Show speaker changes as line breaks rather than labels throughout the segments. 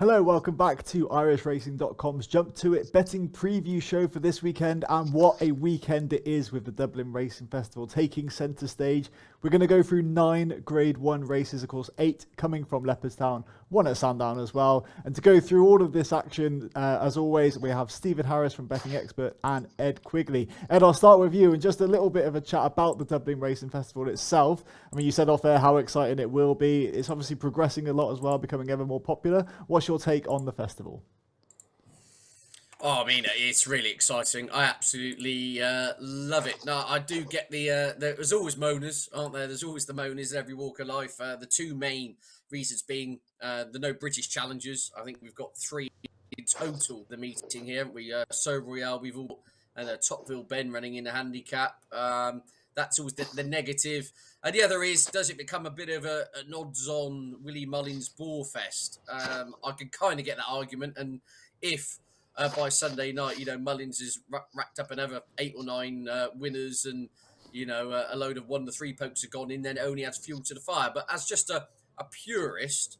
Hello, welcome back to IrishRacing.com's Jump to It betting preview show for this weekend. And what a weekend it is with the Dublin Racing Festival taking centre stage. We're going to go through 9 Grade 1 races, of course, 8 coming from Leopardstown, 1 at Sandown as well. And to go through all of this action, as always, we have Stephen Harris from Betting Expert and Ed Quigley. Ed, I'll start with you and just a little bit of a chat about the Dublin Racing Festival itself. I mean, you said off air how exciting it will be. It's obviously progressing a lot as well, becoming ever more popular. What's your take on the festival?
Oh, I mean, it's really exciting. I absolutely love it. No, I do get there's always moaners, aren't there? There's always the moaners in every walk of life. The two main reasons being the no British challengers. I think we've got 3 in total, the meeting here. We Sober Royale, we've all, and Topville Ben running in a handicap. That's always the negative. And the other is, does it become a bit of an odds-on Willie Mullins bore fest? I can kind of get that argument. And if by Sunday night, Mullins has racked up another 8 or 9 winners and, a load of 1 to 3 pokes have gone in, then it only adds fuel to the fire. But as just a purist,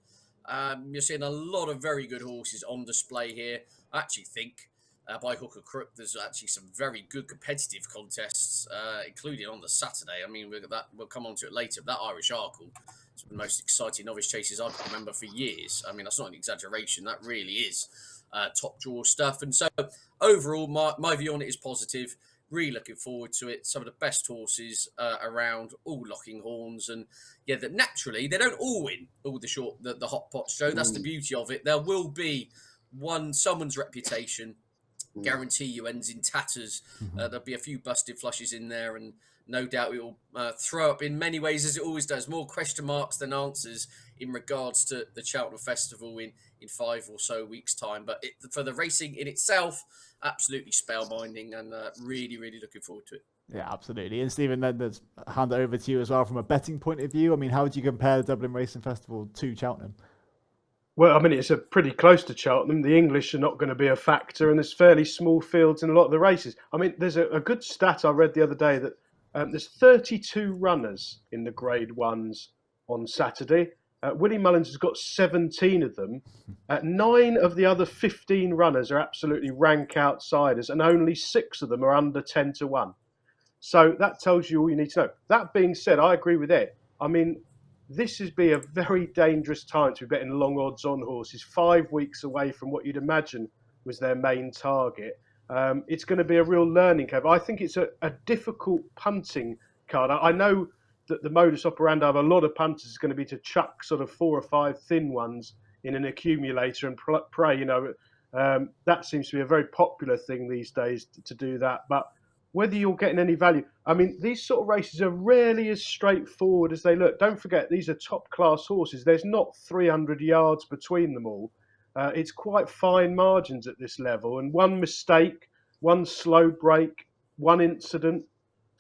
you're seeing a lot of very good horses on display here. I actually think by hook or crook, there's actually some very good competitive contests, including on the Saturday. I mean, we'll come on to it later. That Irish Arkle, it's one of the most exciting novice chases I can remember for years. I mean, that's not an exaggeration. That really is top draw stuff. And so overall, my view on it is positive. Really looking forward to it. Some of the best horses around, all locking horns, and that naturally they don't all win all the hot pot show. That's the beauty of it. There will be someone's reputation. Guarantee you ends in tatters. There'll be a few busted flushes in there, and no doubt it will throw up in many ways, as it always does. More question marks than answers in regards to the Cheltenham Festival in 5 or so weeks' time. But for the racing in itself, absolutely spellbinding, and really, really looking forward to it.
Yeah, absolutely. And Stephen, then let's hand it over to you as well from a betting point of view. I mean, how would you compare the Dublin Racing Festival to Cheltenham?
Well, I mean, it's pretty close to Cheltenham. The English are not going to be a factor, and there's fairly small fields in a lot of the races. I mean, there's a good stat I read the other day that there's 32 runners in the Grade 1s on Saturday. Willie Mullins has got 17 of them. 9 of the other 15 runners are absolutely rank outsiders, and only 6 of them are under 10 to 1. So that tells you all you need to know. That being said, I agree with Ed. I mean, this has been a very dangerous time to be betting long odds on horses, 5 weeks away from what you'd imagine was their main target. It's going to be a real learning curve. I think it's a difficult punting card. I know that the modus operandi of a lot of punters is going to be to chuck sort of 4 or 5 thin ones in an accumulator and pray. That seems to be a very popular thing these days to do that. But whether you're getting any value. I mean, these sort of races are rarely as straightforward as they look. Don't forget, these are top-class horses. There's not 300 yards between them all. It's quite fine margins at this level. And one mistake, one slow break, one incident.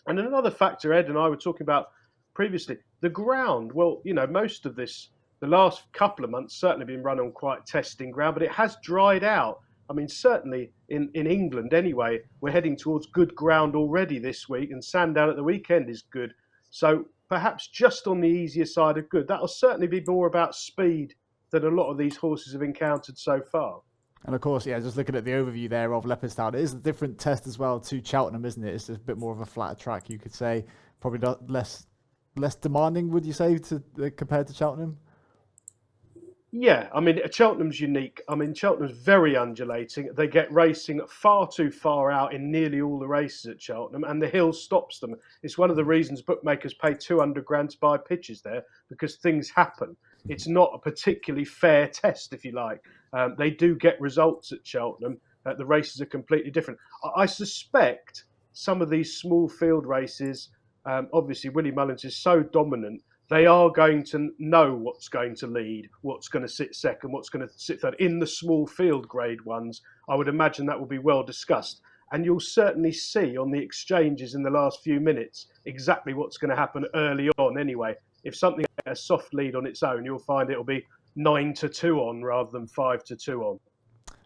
And another factor Ed and I were talking about previously, the ground. Well, most of this, the last couple of months, certainly been run on quite testing ground, but it has dried out. I mean, certainly in England anyway, we're heading towards good ground already this week, and Sandown at the weekend is good. So perhaps just on the easier side of good. That'll certainly be more about speed than a lot of these horses have encountered so far.
And of course, just looking at the overview there of Leopardstown, it is a different test as well to Cheltenham, isn't it? It's just a bit more of a flatter track, you could say. Probably not less demanding, would you say, compared to Cheltenham?
Yeah, I mean, Cheltenham's unique. I mean, Cheltenham's very undulating. They get racing far too far out in nearly all the races at Cheltenham, and the hill stops them. It's one of the reasons bookmakers pay 200 grand to buy pitches there, because things happen. It's not a particularly fair test, if you like. They do get results at Cheltenham. The races are completely different. I suspect some of these small field races, obviously Willie Mullins is so dominant, they are going to know what's going to lead, what's going to sit second, what's going to sit third. In the small field Grade 1s, I would imagine that will be well discussed. And you'll certainly see on the exchanges in the last few minutes exactly what's going to happen early on anyway. If something has a soft lead on its own, you'll find it'll be 9 to 2 on rather than 5 to 2 on.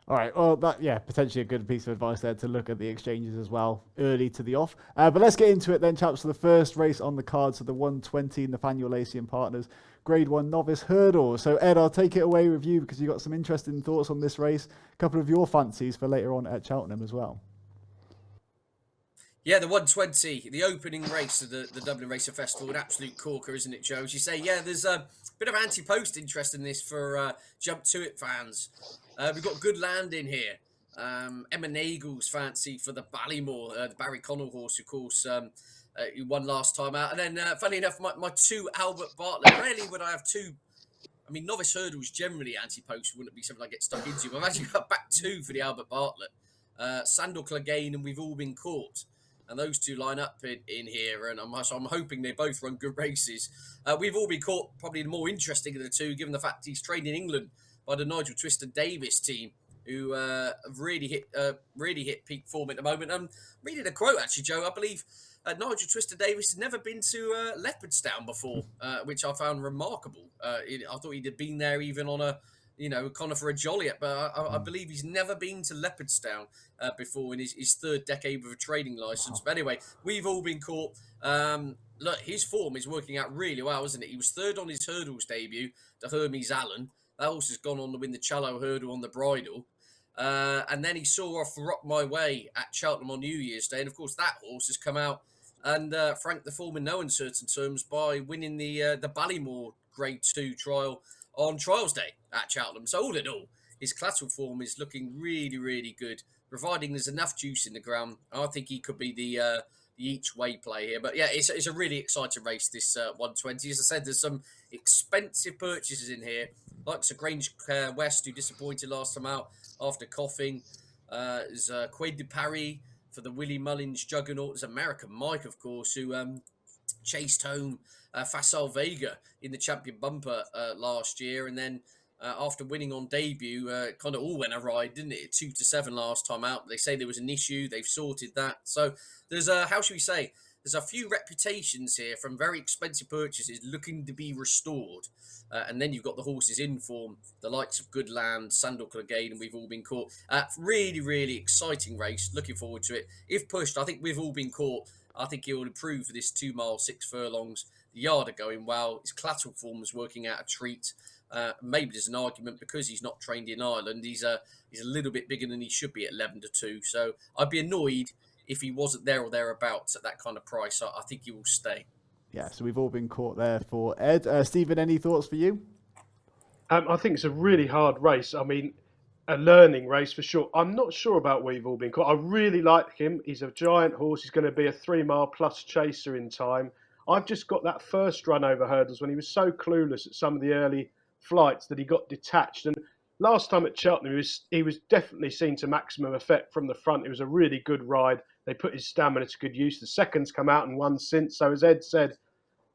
All right. Well, potentially a good piece of advice there to look at the exchanges as well early to the off. But let's get into it then, chaps. So the first race on the card, so the 120 Nathaniel Lacey and Partners Grade 1 Novice Hurdle. So Ed, I'll take it away with you because you got some interesting thoughts on this race. A couple of your fancies for later on at Cheltenham as well.
Yeah, the 120, the opening race of the Dublin Racing Festival, an absolute corker, isn't it, Joe? As you say, yeah, there's a bit of anti-post interest in this for Jump To It fans. We've got good land in here. Emma Nagel's fancy for the Ballymore, the Barry Connell horse, of course, who won last time out. And then, funny enough, my two Albert Bartlett. Rarely would I have two. I mean, novice hurdles generally anti-post wouldn't be something I get stuck into. But I've actually got back two for the Albert Bartlett. Sandor Clegane and We've All Been Caught. And those two line up in here, and I'm hoping they both run good races. We've All Been Caught, probably the more interesting of the two, given the fact he's trained in England by the Nigel Twister Davis team, who have really hit peak form at the moment. I'm reading a quote, actually, Joe. I believe Nigel Twister Davis has never been to Leopardstown before, which I found remarkable. I thought he'd have been there even on a, kind of for a Joliet, but I believe he's never been to Leopardstown before in his third decade with a trading license. But anyway, We've All Been Caught. Look, his form is working out really well, isn't it? He was third on his hurdles debut to Hermes Allen. That horse has gone on to win the Challow Hurdle on the bridle. And then he saw off Rock My Way at Cheltenham on New Year's Day. And of course, that horse has come out and franked the form in no uncertain terms by winning the Ballymore Grade 2 trial on Trials Day at Cheltenham. So all in all, his collateral form is looking really, really good, providing there's enough juice in the ground. I think he could be the each way play here. But yeah, it's a really exciting race, this 120. As I said, there's some expensive purchases in here, like Sir Grange West, who disappointed last time out after coughing. There's Quaid de Paris for the Willie Mullins juggernaut. There's American Mike, of course, who chased home Facile Vega in the champion bumper last year. And then after winning on debut, kind of all went awry, didn't it? 2-7 last time out. They say there was an issue. They've sorted that. So there's how should we say? There's a few reputations here from very expensive purchases looking to be restored. And then you've got the horses in form, the likes of Good Land, Sandor Clegane, and We've All Been Caught. Really, really exciting race. Looking forward to it. If pushed, I think We've All Been Caught. I think he will improve for this 2 mile, 6 furlongs. The yard are going well. His collateral form is working out a treat. Maybe there's an argument because he's not trained in Ireland. He's a little bit bigger than he should be at 11-2. So I'd be annoyed if he wasn't there or thereabouts at that kind of price. I think he will stay.
Yeah, so We've All Been Caught there for Ed. Stephen, any thoughts for you?
I think it's a really hard race. I mean, a learning race for sure. I'm not sure about We've All Been Caught. I really like him. He's a giant horse. He's going to be a 3 mile plus chaser in time. I've just got that first run over hurdles when he was so clueless at some of the early flights that he got detached. And last time at Cheltenham, he was definitely seen to maximum effect from the front. It was a really good ride. They put his stamina to good use. The second's come out and won since. So as Ed said,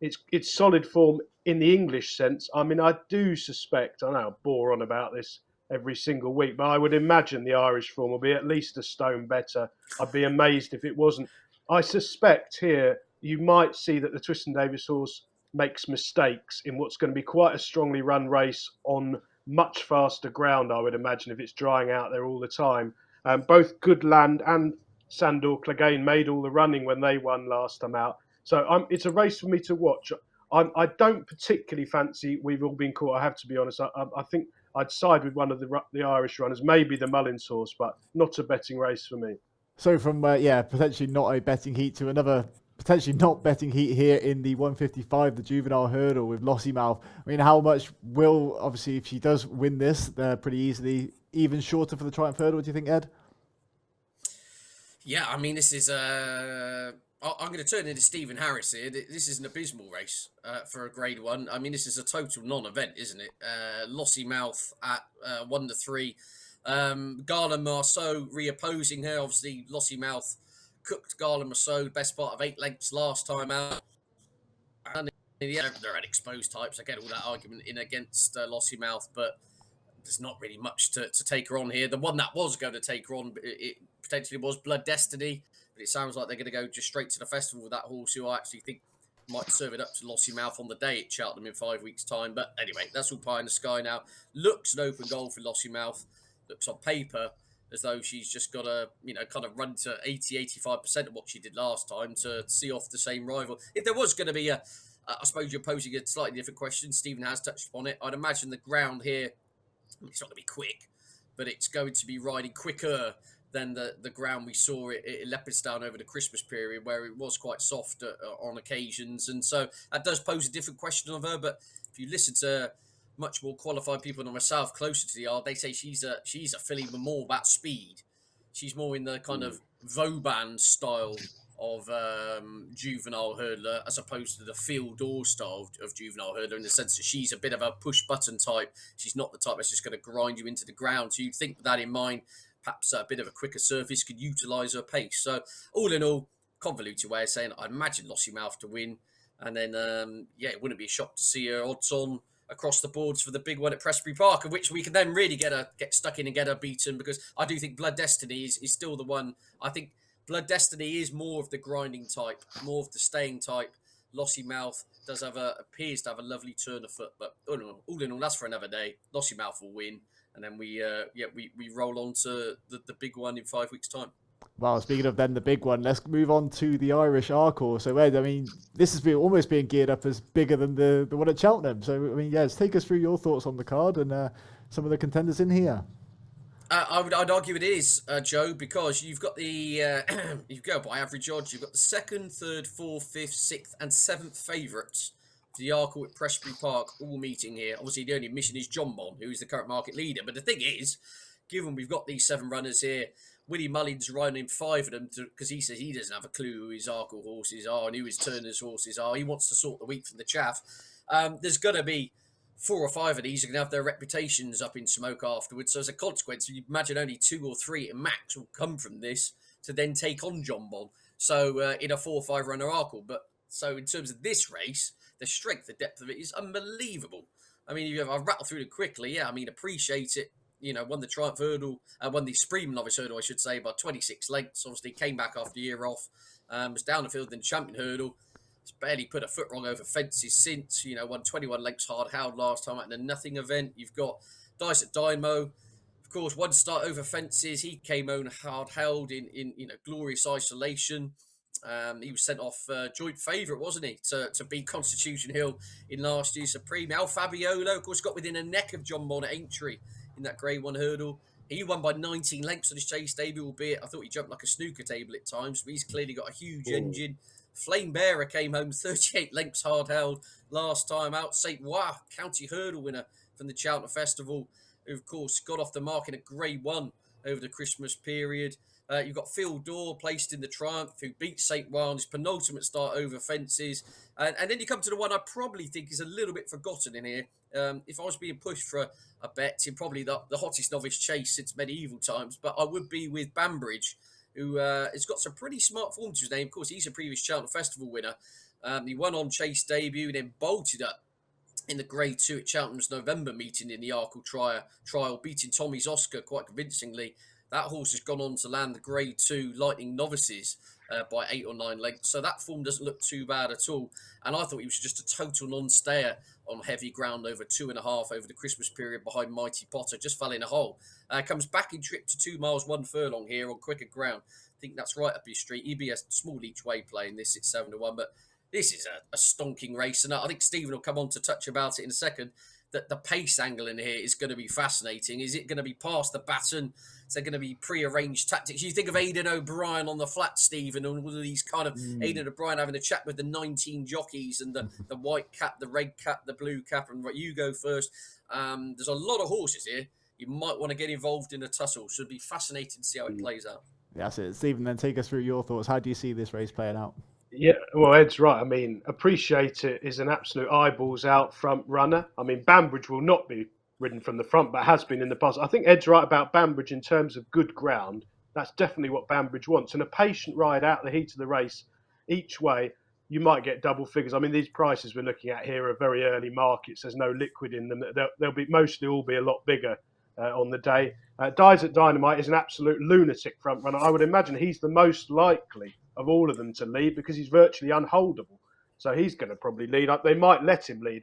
it's solid form in the English sense. I mean, I do suspect, I know I bore on about this every single week, but I would imagine the Irish form will be at least a stone better. I'd be amazed if it wasn't. I suspect here you might see that the Twiston Davis horse makes mistakes in what's going to be quite a strongly run race on much faster ground, I would imagine, if it's drying out there all the time. Both Good Land and Sandor Clegane made all the running when they won last time out. So it's a race for me to watch. I don't particularly fancy We've All Been Caught, I have to be honest. I think I'd side with one of the Irish runners, maybe the Mullins horse, but not a betting race for me.
So from, potentially not a betting heat to another potentially not betting heat here in the 155, the juvenile hurdle with Lossiemouth. I mean, how much will, obviously, if she does win this pretty easily, even shorter for the Triumph hurdle, do you think, Ed?
Yeah, I mean, this is I'm going to turn into Stephen Harris here. This is an abysmal race for a Grade 1. I mean, this is a total non-event, isn't it? Lossiemouth at 1-3. Garland Marceau reopposing her. Obviously, Lossiemouth cooked Garland Marceau best part of 8 lengths last time out. And yeah, they're an exposed types. I get all that argument in against Lossiemouth, but there's not really much to take her on here. The one that was going to take her on, it potentially was Blood Destiny, but it sounds like they're going to go just straight to the festival with that horse, who I actually think might serve it up to Lossiemouth on the day at Cheltenham in 5 weeks' time. But anyway, that's all pie in the sky now. Looks an open goal for Lossiemouth. looks on paper as though she's just got to, kind of run to 85% of what she did last time to see off the same rival. If there was going to be I suppose you're posing a slightly different question. Stephen has touched upon it. I'd imagine the ground here, it's not going to be quick, but it's going to be riding quicker than the ground we saw at Leopardstown over the Christmas period, where it was quite soft on occasions. And so that does pose a different question of her. But if you listen to much more qualified people than myself closer to the yard, they say she's a filly with more about speed. She's more in the kind of Vauban style of juvenile hurdler, as opposed to the field door style of juvenile hurdler, in the sense that she's a bit of a push button type. She's not the type that's just going to grind you into the ground. So you'd think with that in mind, perhaps a bit of a quicker surface could utilise her pace. So all in all, convoluted way of saying, I'd imagine Lossiemouth to win. And then, it wouldn't be a shock to see her odds on across the boards for the big one at Prestbury Park, of which we can then really get stuck in and get her beaten, because I do think Blood Destiny is still the one. I think Blood Destiny is more of the grinding type, more of the staying type. Lossiemouth appears to have a lovely turn of foot, but all in all, that's for another day. Lossiemouth will win, and then we roll on to the big one in 5 weeks' time.
Well, speaking of then the big one, let's move on to the Irish Arkle. So, Ed, I mean, this has almost being geared up as bigger than the one at Cheltenham. So, I mean, just take us through your thoughts on the card and some of the contenders in here.
I'd argue it is, Joe, because you've got the you go by average odds. You've got the 2nd, 3rd, 4th, 5th, 6th, and 7th favourites for the Arkle at Prestbury Park all meeting here. Obviously, the only admission is John Bon, who is the current market leader. But the thing is, given we've got these 7 runners here, Willie Mullins riding in 5 of them because he says he doesn't have a clue who his Arkle horses are and who his Turner's horses are. He wants to sort the wheat from the chaff. There's going to be 4 or 5 of these are going to have their reputations up in smoke afterwards. So as a consequence, you imagine only 2 or 3 at max will come from this to then take on John Bon. So in a 4 or 5 runner Arkle. But so in terms of this race, the strength, the depth of it is unbelievable. I mean, I'll rattle through it quickly. Yeah, I mean, Appreciate It. Won the Triumph Hurdle, won the Supreme Novice Hurdle, I should say, by 26 lengths. Obviously, came back after a year off, was down the field in the Champion Hurdle. It's barely put a foot wrong over fences since. Won 21 lengths hard held last time at the Nothing event. You've got Dice at Dynamo. Of course, 1 start over fences. He came on hard held in glorious isolation. He was sent off joint favourite, wasn't he, to beat Constitution Hill in last year's Supreme. Al Fabiolo, of course, got within a neck of John Bon at Aintree in that Grade 1 hurdle. He won by 19 lengths on his chase debut, albeit I thought he jumped like a snooker table at times, but he's clearly got a huge engine. Flame Bearer came home 38 lengths hard held last time out. St. Wa, county hurdle winner from the Cheltenham Festival, who of course got off the mark in a Grade 1 over the Christmas period. You've got Phil Dorr placed in the Triumph, who beat St. Wa on his penultimate start over fences. And then you come to the one I probably think is a little bit forgotten in here. If I was being pushed for a bet, it's probably the hottest novice chase since medieval times, but I would be with Banbridge, who has got some pretty smart form to his name. Of course, he's a previous Cheltenham Festival winner. He won on chase debut, then bolted up in the Grade 2 at Cheltenham's November meeting in the Arkle trial, beating Tommy's Oscar quite convincingly. That horse has gone on to land the Grade 2 Lightning Novices by 8 or 9 lengths. So that form doesn't look too bad at all. And I thought he was just a total non-stayer on heavy ground over 2.5 over the Christmas period behind Mighty Potter. Just fell in a hole. Comes back in trip to 2 miles, 1 furlong here on quicker ground. I think that's right up his street. He'd be a small each way playing this at 7-1. But this is a stonking race. And I think Stephen will come on to touch about it in a second. That the pace angle in here is going to be fascinating. Is it going to be past the baton? Is there going to be pre-arranged tactics? You think of Aidan O'Brien on the flat, Stephen, and all of these kind of Aidan O'Brien having a chat with the 19 jockeys and the white cap, the red cap, the blue cap, and right, you go first. There's a lot of horses here. You might want to get involved in a tussle. So it'll be fascinating to see how it plays out.
That's it. Stephen, then take us through your thoughts. How do you see this race playing out?
Yeah, well, Ed's right. I mean, Appreciate It is an absolute eyeballs out front runner. I mean, Banbridge will not be ridden from the front, but has been in the past. I think Ed's right about Banbridge in terms of good ground. That's definitely what Banbridge wants. And a patient ride out the heat of the race each way, you might get double figures. I mean, these prices we're looking at here are very early markets. There's no liquid in them. They'll be mostly all be a lot bigger on the day. Dies at Dynamite is an absolute lunatic front runner. I would imagine he's the most likely of all of them to lead because he's virtually unholdable. So he's going to probably lead. They might let him lead.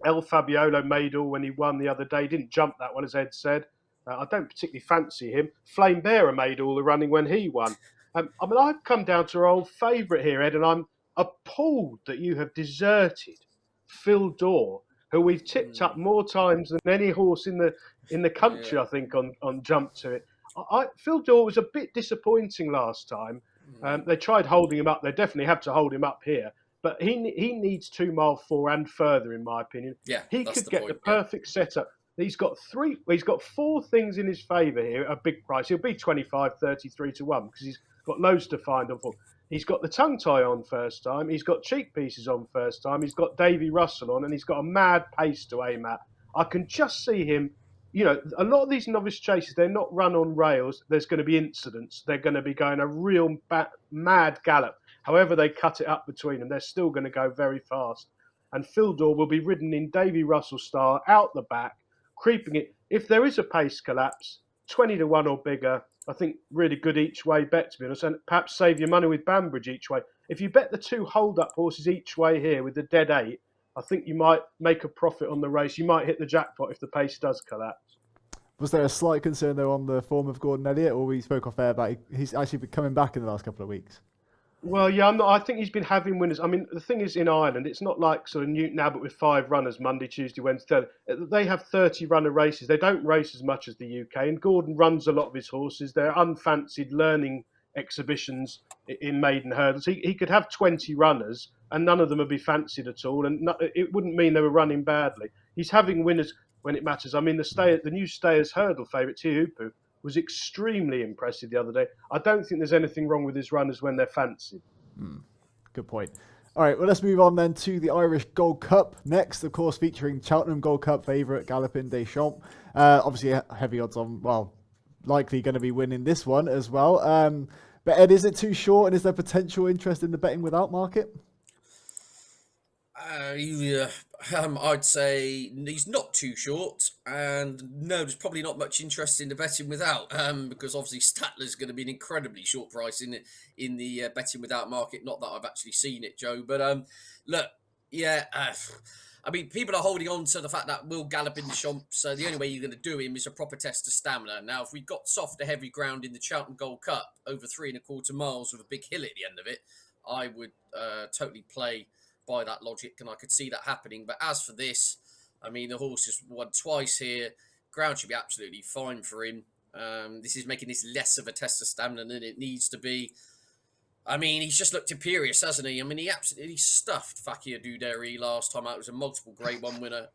El Fabiolo Maidel, when he won the other day, didn't jump that one, as Ed said. I don't particularly fancy him. Flame Bearer made all the running when he won. I mean, I've come down to our old favourite here, Ed, and I'm appalled that you have deserted Phil Daw, who we've tipped up more times than any horse in the country,
Yeah.
I think, on Jump to It. Phil Daw was a bit disappointing last time. They tried holding him up. They definitely have to hold him up here. But he needs 2 mile 4 and further, in my opinion.
Yeah,
He
that's
could
the
get
point,
the perfect setup. He's got 4 things in his favour here at a big price. He'll be 25, 33 to 1 because he's got loads to find on for. He's got the tongue tie on first time. He's got cheek pieces on first time. He's got Davy Russell on, and he's got a mad pace to aim at. I can just see him. You know, a lot of these novice chases, they're not run on rails. There's going to be incidents. They're going to be going a real mad gallop. However they cut it up between them, they're still going to go very fast. And Phil Daw will be ridden in Davy Russell style, out the back, creeping it. If there is a pace collapse, 20 to 1 or bigger, I think really good each way bet, to be honest, and perhaps save your money with Banbridge each way. If you bet the 2 hold-up horses each way here with the dead 8, I think you might make a profit on the race. You might hit the jackpot if the pace does collapse.
Was there a slight concern though on the form of Gordon Elliott, or we spoke off air about he's actually been coming back in the last couple of weeks?
Well, yeah, I think he's been having winners. I mean, the thing is, in Ireland, it's not like sort of Newton Abbott with 5 runners Monday, Tuesday, Wednesday. They have 30 runner races. They don't race as much as the UK. And Gordon runs a lot of his horses. They're unfancied learning exhibitions in maiden hurdles. He could have 20 runners and none of them would be fancied at all. And it wouldn't mean they were running badly. He's having winners when it matters. I mean, the new Stayers hurdle favourite, Tihupu, was extremely impressive the other day. I don't think there's anything wrong with his runners when they're fancied.
Good point. All right, well, let's move on then to the Irish Gold Cup next, of course, featuring Cheltenham Gold Cup favourite Galopin Des Champs. Obviously, heavy odds on, well, likely going to be winning this one as well. But Ed, is it too short, and is there potential interest in the betting without market?
I'd say he's not too short, and no, there's probably not much interest in the betting without, because obviously Statler's going to be an incredibly short price in the betting without market. Not that I've actually seen it, Joe, but look, yeah, I mean, people are holding on to the fact that Will Galopin Des Champs, so the only way you're going to do him is a proper test of stamina. Now, if we got softer, heavy ground in the Cheltenham Gold Cup over 3.25 miles with a big hill at the end of it, I would totally play by that logic, and I could see that happening. But as for this, I mean, the horse has won twice here. Ground should be absolutely fine for him. This is making this less of a test of stamina than it needs to be. I mean, he's just looked imperious, hasn't he? I mean, he absolutely stuffed Fakir Duderi last time out. It was a multiple Grade 1 winner,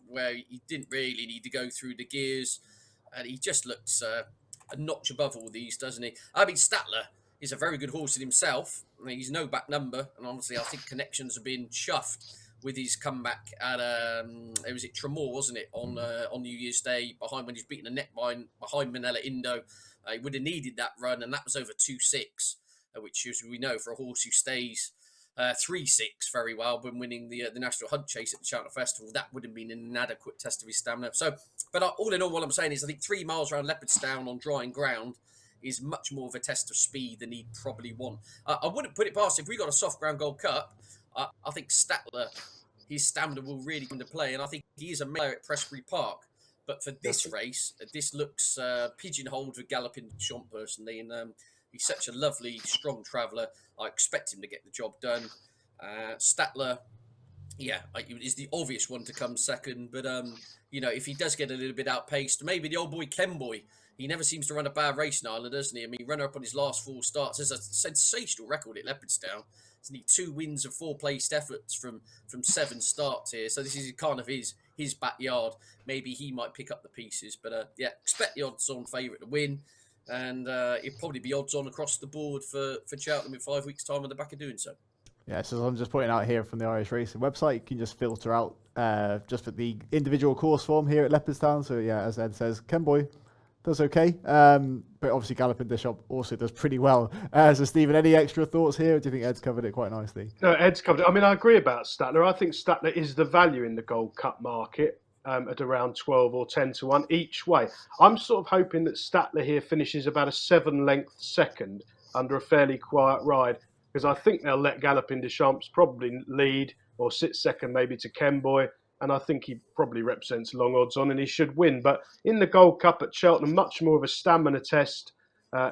where he didn't really need to go through the gears, and he just looks a notch above all these, doesn't he? I mean, Statler is a very good horse in himself. I mean, he's no back number, and honestly, I think Connections have been chuffed with his comeback at it was at Tremor, wasn't it, on New Year's Day, behind when he's beaten a neckline behind Manila Indo. He would have needed that run, and that was over 2.6, which, as we know, for a horse who stays 3.6 very well when winning the National Hunt Chase at the Cheltenham Festival, that would have been an inadequate test of his stamina. So, but all in all, what I'm saying is, I think 3 miles around Leopardstown on drying ground is much more of a test of speed than he'd probably want. I wouldn't put it past, if we got a soft ground Gold Cup, I think Statler, his stamina will really come into play, and I think he is a player at Prestbury Park. But for this race, this looks pigeonholed with Galopin Des Champs personally, and he's such a lovely, strong traveller. I expect him to get the job done. Statler, yeah, is the obvious one to come second, but if he does get a little bit outpaced, maybe the old boy Ken Boy. He never seems to run a bad race in Ireland, doesn't he? I mean, runner up on his last 4 starts. There's a sensational record at Leopardstown. Isn't he? 2 wins and 4 placed efforts from 7 starts here. So this is kind of his backyard. Maybe he might pick up the pieces. But expect the odds-on favourite to win. And it'll probably be odds-on across the board for Cheltenham in 5 weeks' time on the back of doing so.
Yeah, so I'm just pointing out here from the Irish Racing website, you can just filter out just for the individual course form here at Leopardstown. So yeah, as Ed says, Ken Boy does okay, but obviously Galopin Des Champs also does pretty well. So Stephen, any extra thoughts here? Or do you think Ed's covered it quite nicely?
No, Ed's covered it. I mean, I agree about Statler. I think Statler is the value in the Gold Cup market at around 12 or 10 to 1 each way. I'm sort of hoping that Statler here finishes about a 7-length second under a fairly quiet ride, because I think they'll let Galopin Des Champs probably lead or sit second maybe to Ken Boy. and I think he probably represents long odds on, and he should win. But in the Gold Cup at Cheltenham, much more of a stamina test,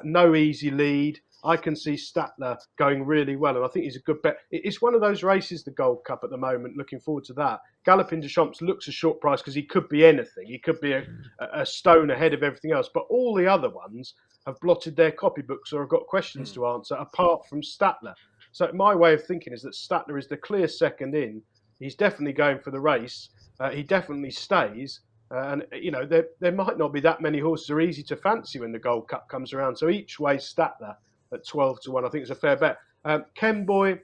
no easy lead. I can see Statler going really well, and I think he's a good bet. It's one of those races, the Gold Cup at the moment. Looking forward to that. Galopin Des Champs looks a short price because he could be anything. He could be a stone ahead of everything else. But all the other ones have blotted their copybooks or have got questions to answer, apart from Statler. So my way of thinking is that Statler is the clear second in. He's definitely going for the race. He definitely stays. And, you know, there might not be that many horses are easy to fancy when the Gold Cup comes around. So each way Statler at 12 to 1, I think it's a fair bet. Kenboy,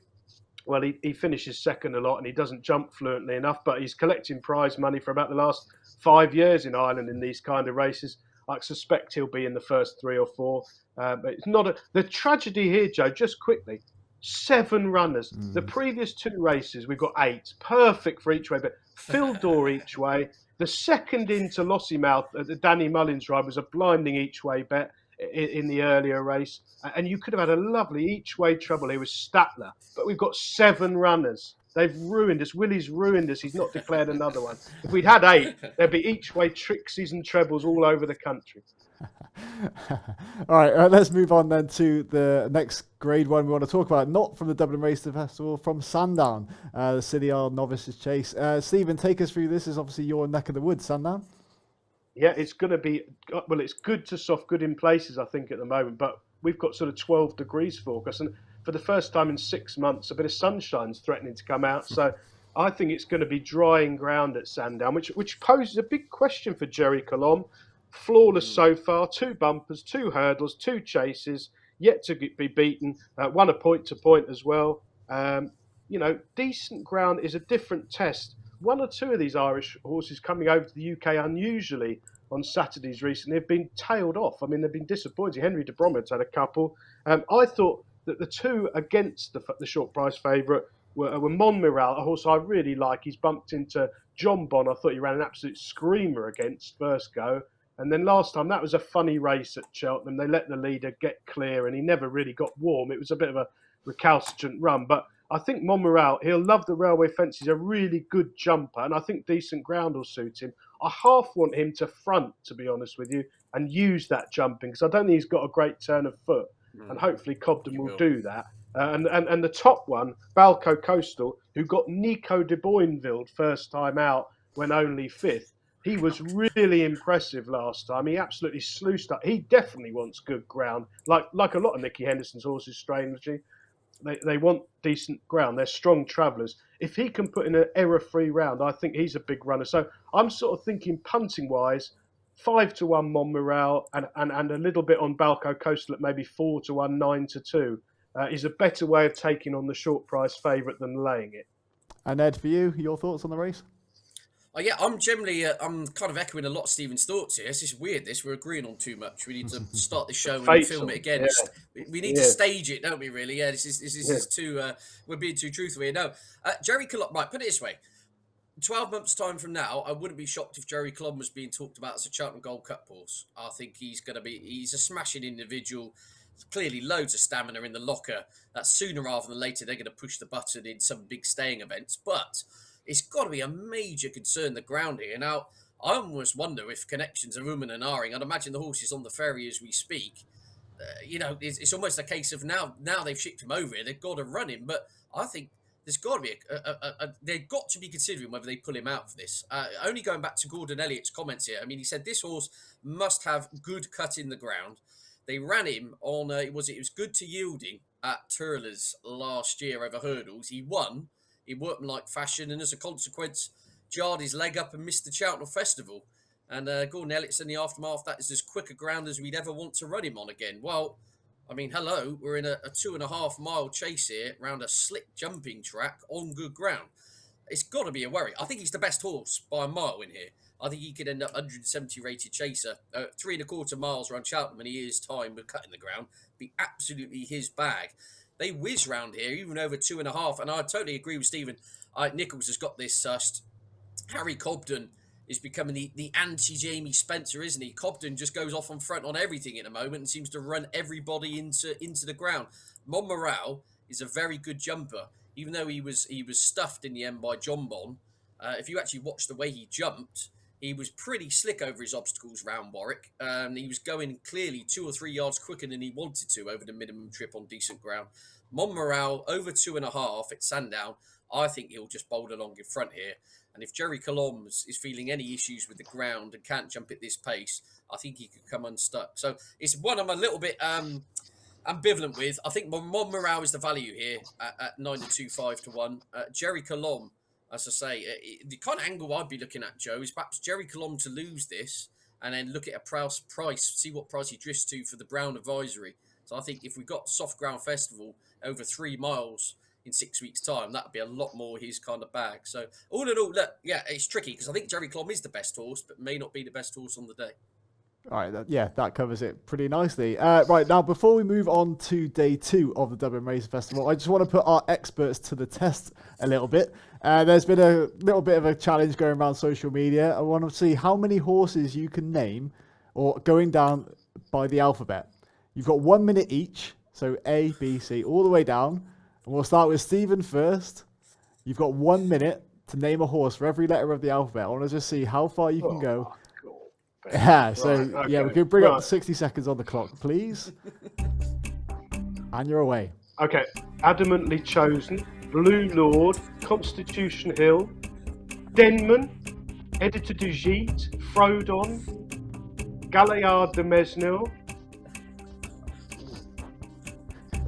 well, he finishes second a lot and he doesn't jump fluently enough, but he's collecting prize money for about the last 5 years in Ireland in these kind of races. I suspect he'll be in the first 3 or 4. But it's not the tragedy here, Joe, just quickly. 7 runners. The previous 2 races, we've got 8. Perfect for each way, but Phil Dore each way. The second into Lossiemouth, the Danny Mullins ride, was a blinding each way bet in the earlier race. And you could have had a lovely each way trouble here with Statler. But we've got 7 runners. They've ruined us. Willie's ruined us. He's not declared another one. If we'd had 8, there'd be each way Trixies and trebles all over the country.
All right, let's move on then to the next Grade 1 we want to talk about, not from the Dublin Racing Festival, from Sandown, the City Isle Novices Chase. Stephen, take us through this. Is obviously your neck of the woods, Sandown.
Yeah, it's going to be, well, it's good to soft, good in places, I think, at the moment, but we've got sort of 12 degrees forecast, and for the first time in 6 months, a bit of sunshine's threatening to come out, so I think it's going to be drying ground at Sandown, which poses a big question for Jerry Colombe. Flawless so far, 2 bumpers, 2 hurdles, 2 chases, yet to be beaten, won a point-to-point as well. You know, decent ground is a different test. 1 or 2 of these Irish horses coming over to the UK unusually on Saturdays recently have been tailed off. I mean, they've been disappointing. Henry de Bromhead's had a couple. I thought that the 2 against the short price favourite were Monmiral, a horse I really like. He's bumped into John Bon. I thought he ran an absolute screamer against first go. And then last time, that was a funny race at Cheltenham. They let the leader get clear and he never really got warm. It was a bit of a recalcitrant run. But I think Monmiral, he'll love the railway fence. He's a really good jumper. And I think decent ground will suit him. I half want him to front, to be honest with you, and use that jumping because I don't think he's got a great turn of foot. And hopefully Cobden will do that. And the top one, Balco Coastal, who got Nico de Boinville first time out when only 5th. He was really impressive last time. He absolutely sluiced up. He definitely wants good ground, like a lot of Nicky Henderson's horses, strangely. They want decent ground. They're strong travellers. If he can put in an error-free round, I think he's a big runner. So I'm sort of thinking punting-wise, 5 to 1 Monmiral and a little bit on Balco Coastal at maybe 4 to 1, 9 to 2 is a better way of taking on the short price favourite than laying it.
And Ed, for you, your thoughts on the race?
Yeah, I'm generally, I'm kind of echoing a lot of Stephen's thoughts here. This is weird, we're agreeing on too much. We need to start the show and film it again. Yeah. We need to stage it, don't we, really? Yeah, this is too, we're being too truthful here. No, Jerry Colombe, right, put it this way. 12 months' time from now, I wouldn't be shocked if Jerry Colombe was being talked about as a Cheltenham Gold Cup horse. I think he's a smashing individual. Clearly loads of stamina in the locker. That sooner rather than later, they're going to push the button in some big staying events. But it's got to be a major concern, the ground here. Now, I almost wonder if connections are umming and ahhing. I'd imagine the horse is on the ferry as we speak. It's almost a case of now they've shipped him over here. They've got to run him. But I think there's got to be they've got to be considering whether they pull him out for this. Only going back to Gordon Elliott's comments here. I mean, he said this horse must have good cut in the ground. They ran him on, it was good to yielding at Turlers last year over hurdles. He won. He worked in like fashion, and as a consequence, jarred his leg up and missed the Cheltenham Festival. And Gordon Elliott's in the aftermath, that is as quick a ground as we'd ever want to run him on again. Well, I mean, hello, we're in a 2.5 mile chase here around a slick jumping track on good ground. It's got to be a worry. I think he's the best horse by a mile in here. I think he could end up 170 rated chaser, 3.25 miles around Cheltenham in a year's time with cutting the ground. Be absolutely his bag. They whiz round here, even over 2.5. And I totally agree with Stephen. Nichols has got this. Harry Cobden is becoming the anti-Jamie Spencer, isn't he? Cobden just goes off on front on everything at the moment and seems to run everybody into the ground. Monmiral is a very good jumper, even though he was stuffed in the end by John Bon. If you actually watch the way he jumped, he was pretty slick over his obstacles round Warwick. He was going clearly 2 or 3 yards quicker than he wanted to over the minimum trip on decent ground. Monmoral over 2.5 at Sandown. I think he'll just bowl along in front here. And if Jerry Colombs is feeling any issues with the ground and can't jump at this pace, I think he could come unstuck. So it's one I'm a little bit ambivalent with. I think Monmoral is the value here at 9 to 2, 5 to 1. Jerry Colomb, as I say, the kind of angle I'd be looking at, Joe, is perhaps Jerry Colomb to lose this and then look at a price, see what price he drifts to for the Brown Advisory. So I think if we've got Soft Ground Festival over 3 miles in 6 weeks' time, that'd be a lot more his kind of bag. So all in all, look, yeah, it's tricky because I think Jerry Colomb is the best horse, but may not be the best horse on the day.
All right, that covers it pretty nicely. Right, now, before we move on to day 2 of the Dublin Racing Festival, I just want to put our experts to the test a little bit. There's been a little bit of a challenge going around social media. I want to see how many horses you can name or going down by the alphabet. You've got 1 minute each, so A, B, C, all the way down. And we'll start with Stephen first. You've got 1 minute to name a horse for every letter of the alphabet. I want to just see how far you can go. Yeah, so
okay.
yeah, we can bring up 60 seconds on the clock, please. And you're away.
Okay, Adamantly Chosen, Blue Lord, Constitution Hill, Denman, Editor du Gite, Frodon, Galliard de Mesnil.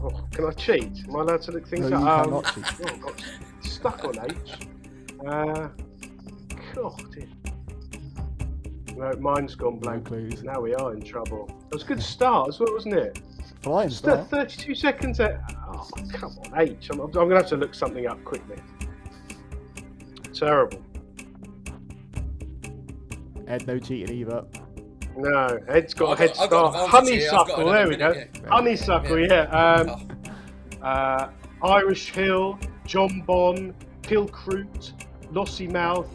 Oh, can I cheat? Am I allowed to look things
No,
up?
you cannot cheat.
Oh, I got stuck on H. God, dear. No, mine's gone blank.
No clues.
Now we are in trouble. It was a good start as well, wasn't it?
Flying
Just
start.
32 seconds. Oh, come on, H. I'm going to have to look something up quickly. Terrible.
Ed, no cheating either.
No, Ed's got a
I've
head
got- I've got
start.
advantage here. I've got
Honeysuckle,
another
there we go.
minute,
yeah.
Honeysuckle, yeah. Irish Hill, John Bon, Kilcroot, Lossymouth.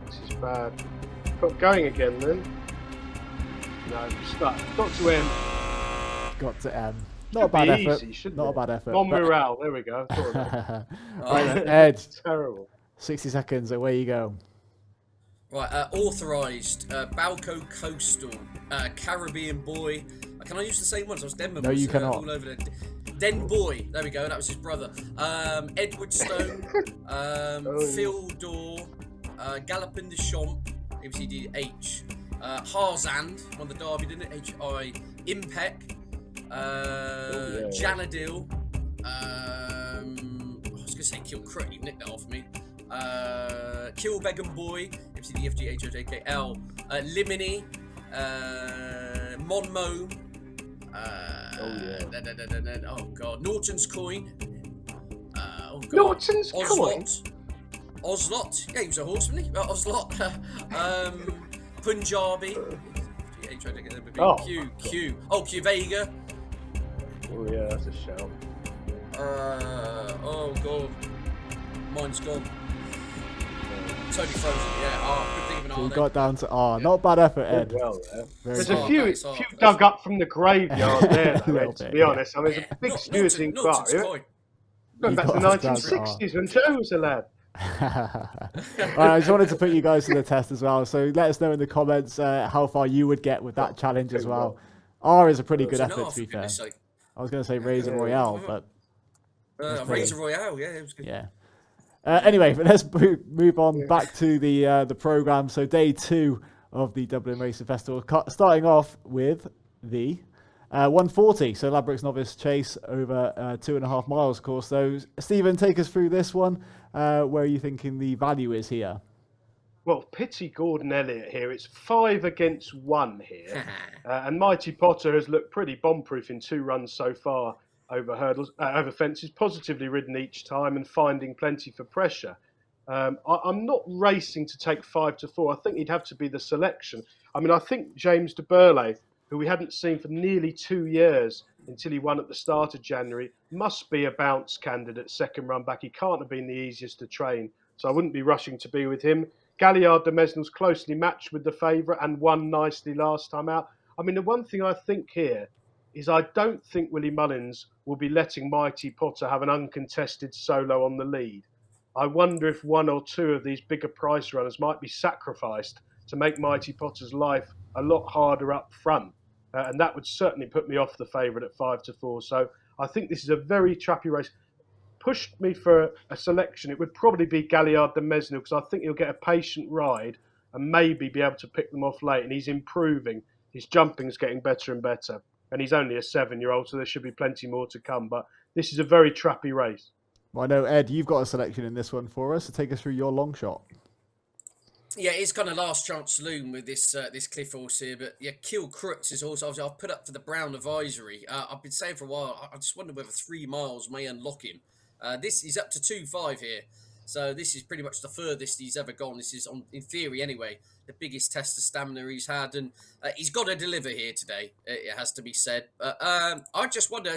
This is bad. Got going again then. No, stuck. Got to M.
Got to M. Not a
Should
bad
be
effort.
easy, shouldn't
Not a
it?
bad effort.
Monmoral, there we go. Thought of that.
Right then, Ed,
Terrible.
60 seconds, away you go.
Right, authorised, Balco Coastal, Caribbean Boy. Can I use the same ones? I was Denver.
No, you cannot.
All over there. Den Boy, there we go. That was his brother. Edward Stone, Phil Dorr, Gallopin de Champ, ABCDH, Harzand, won the Derby, didn't it? H.I. Impec, Janadil. I was going to say Kilcroot, you nicked that off me. Kilbeggan Boy, MCDFGHOJKL, Limini, Monmo, oh god, Norton's Coin, oh god,
Norton's Coin?
Oslot, yeah, he was a horse, wasn't he? Oslot, Punjabi, Q Vega,
Oh yeah, that's a shout.
oh god, mine's gone. Totally frozen, yeah. Oh, good thing of an
So you
R
got down to R. Not bad effort, Ed.
Did well there.
Very
There's
good.
a few,
Thanks,
few dug up from the graveyard there, though,
Little
Ed, to
bit,
be
yeah.
honest. I mean, there's a big Stewart's
Norton's
inquiry.
Coin.
Going
You
back to the
got us down to
1960s when Joe was a lad.
Alright, I just wanted to put you guys to the test as well. So let us know in the comments how far you would get with that challenge as well. R is a pretty good effort, to be fair. I was going to say Razor Royale, but
Razor Royale, yeah, it was good.
yeah. Anyway, but let's move on back to the program. So day 2 of the Dublin Racing Festival, starting off with the 140. So Ladbrokes Novice Chase over 2.5 miles course. So Stephen, take us through this one. Where are you thinking the value is here?
Well, pity Gordon Elliott here. It's 5 against 1 here. And Mighty Potter has looked pretty bomb-proof in 2 runs so far over hurdles, over fences, positively ridden each time and finding plenty for pressure. I'm not racing to take 5 to 4. I think he'd have to be the selection. I mean, I think James de Burle, who we hadn't seen for nearly 2 years until he won at the start of January, must be a bounce candidate second run back. He can't have been the easiest to train, so I wouldn't be rushing to be with him. Galliard de Mesnil's closely matched with the favourite and won nicely last time out. I mean, the one thing I think here is I don't think Willie Mullins will be letting Mighty Potter have an uncontested solo on the lead. I wonder if one or two of these bigger price runners might be sacrificed to make Mighty Potter's life a lot harder up front. And that would certainly put me off the favourite at 5-4. So I think this is a very trappy race. Pushed me for a selection, it would probably be Galliard de Mesnil, because I think he'll get a patient ride and maybe be able to pick them off late. And he's improving. His jumping's getting better and better. And he's only a 7-year-old, so there should be plenty more to come. But this is a very trappy race.
Well, I know, Ed, you've got a selection in this one for us, so take us through your long shot.
Yeah, it's kind of last chance saloon with this this Cliff horse here, but yeah, Kill Crooks is also obviously I've put up for the Brown Advisory. I've been saying for a while, I just wonder whether 3 miles may unlock him. This is up to 2.5 here, so this is pretty much the furthest he's ever gone. This is, in theory anyway, the biggest test of stamina he's had, and he's got to deliver here today. It has to be said. I just wonder.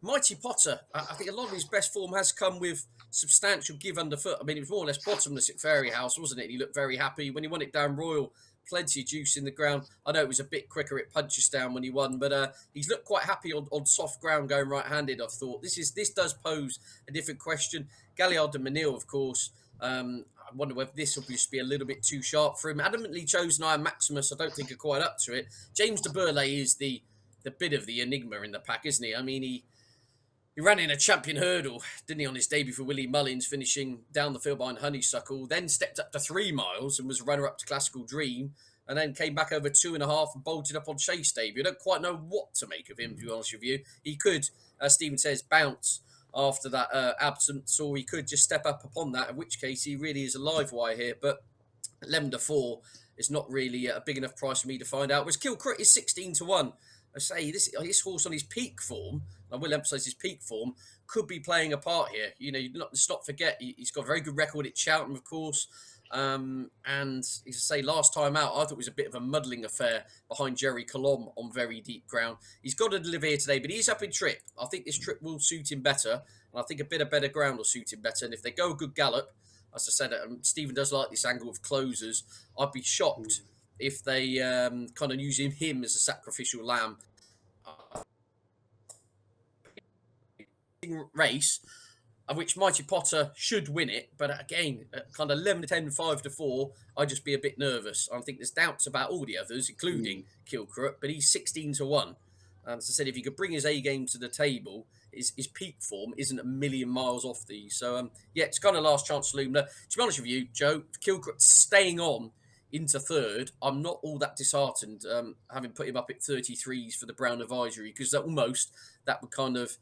Mighty Potter, I think a lot of his best form has come with substantial give underfoot. I mean, it was more or less bottomless at Fairy House, wasn't it? He looked very happy. When he won it down Royal, plenty of juice in the ground. I know it was a bit quicker at Punchestown when he won, but he's looked quite happy on soft ground going right-handed, I've thought. This does pose a different question. Galliard de Menil, of course, I wonder whether this will just be a little bit too sharp for him. Adamantly chosen Iron Maximus, I don't think are quite up to it. James de Burley is the bit of the enigma in the pack, isn't he? I mean, he ran in a champion hurdle, didn't he, on his debut for Willie Mullins, finishing down the field behind Honeysuckle, then stepped up to 3 miles and was runner-up to Classical Dream, and then came back over 2.5 and bolted up on Chase debut. I don't quite know what to make of him, to be honest with you. He could, as Stephen says, bounce after that absence, or he could just step up upon that, in which case he really is a live wire here. But 11-4 is not really a big enough price for me to find out. Whereas Kilcrit is 16-1. I say this horse on his peak form, I will emphasise his peak form, could be playing a part here. You know, let's not forget he's got a very good record at Cheltenham, of course. And as I say, last time out, I thought it was a bit of a muddling affair behind Jerry Colomb on very deep ground. He's got to deliver here today, but he's up in trip. I think this trip will suit him better, and I think a bit of better ground will suit him better. And if they go a good gallop, as I said, Stephen does like this angle of closers. I'd be shocked if they kind of use him as a sacrificial lamb. Race, of which Mighty Potter should win it, but again, kind of 11-10, 5-4, I'd just be a bit nervous. I think there's doubts about all the others, including Kilcrook, but he's 16-1. As I said, if he could bring his A game to the table, his peak form isn't a million miles off these. So, yeah, it's kind of last chance saloon. To be honest with you, Joe, Kilcrook staying on into third, I'm not all that disheartened, having put him up at 33s for the Brown Advisory, because that would kind of